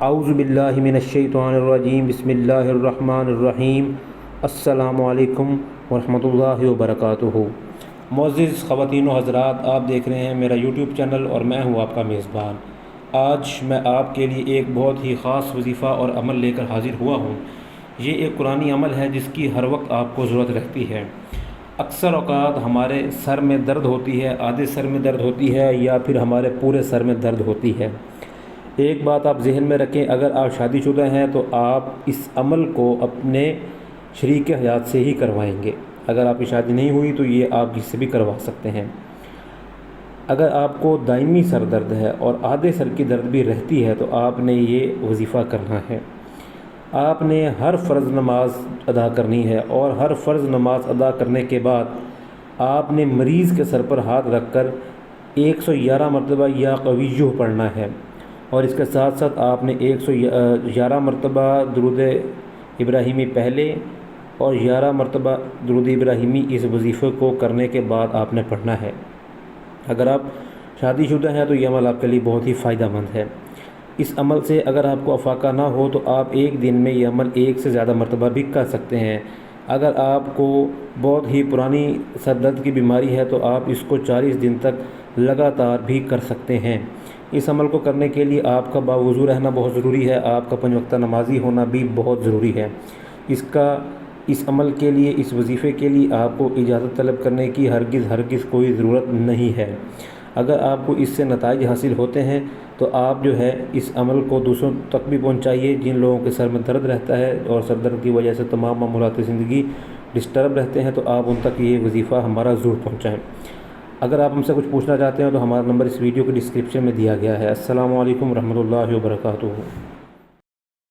اعوذ باللہ من الشیطان الرجیم بسم اللہ الرحمن الرحیم السلام علیکم ورحمۃ اللہ وبرکاتہ۔ معزز خواتین و حضرات، آپ دیکھ رہے ہیں میرا یوٹیوب چینل اور میں ہوں آپ کا میزبان۔ آج میں آپ کے لیے ایک بہت ہی خاص وظیفہ اور عمل لے کر حاضر ہوا ہوں۔ یہ ایک قرآنی عمل ہے جس کی ہر وقت آپ کو ضرورت رہتی ہے۔ اکثر اوقات ہمارے سر میں درد ہوتی ہے، آدھے سر میں درد ہوتی ہے یا پھر ہمارے پورے سر میں درد ہوتی ہے۔ ایک بات آپ ذہن میں رکھیں، اگر آپ شادی شدہ ہیں تو آپ اس عمل کو اپنے شریک حیات سے ہی کروائیں گے۔ اگر آپ کی شادی نہیں ہوئی تو یہ آپ کسی سے بھی کروا سکتے ہیں۔ اگر آپ کو دائمی سر درد ہے اور آدھے سر کی درد بھی رہتی ہے تو آپ نے یہ وظیفہ کرنا ہے۔ آپ نے ہر فرض نماز ادا کرنی ہے اور ہر فرض نماز ادا کرنے کے بعد آپ نے مریض کے سر پر ہاتھ رکھ کر 111 مرتبہ یا قویہ پڑھنا ہے، اور اس کے ساتھ ساتھ آپ نے 111 مرتبہ درود ابراہیمی پہلے اور 11 مرتبہ درود ابراہیمی اس وظیفے کو کرنے کے بعد آپ نے پڑھنا ہے۔ اگر آپ شادی شدہ ہیں تو یہ عمل آپ کے لیے بہت ہی فائدہ مند ہے۔ اس عمل سے اگر آپ کو افاقہ نہ ہو تو آپ ایک دن میں یہ عمل ایک سے زیادہ مرتبہ بھی کر سکتے ہیں۔ اگر آپ کو بہت ہی پرانی سر درد کی بیماری ہے تو آپ اس کو 40 دن تک لگاتار بھی کر سکتے ہیں۔ اس عمل کو کرنے کے لیے آپ کا باوضو رہنا بہت ضروری ہے، آپ کا 5 وقتہ نمازی ہونا بھی بہت ضروری ہے۔ اس عمل کے لیے، اس وظیفے کے لیے آپ کو اجازت طلب کرنے کی ہرگز کوئی ضرورت نہیں ہے۔ اگر آپ کو اس سے نتائج حاصل ہوتے ہیں تو آپ جو ہے اس عمل کو دوسروں تک بھی پہنچائیے۔ جن لوگوں کے سر میں درد رہتا ہے اور سر درد کی وجہ سے تمام معمولات زندگی ڈسٹرب رہتے ہیں تو آپ ان تک یہ وظیفہ ہمارا ضرور پہنچائیں۔ اگر آپ ہم سے کچھ پوچھنا چاہتے ہیں تو ہمارا نمبر اس ویڈیو کے ڈسکرپشن میں دیا گیا ہے۔ السلام علیکم ورحمۃ اللہ وبرکاتہ۔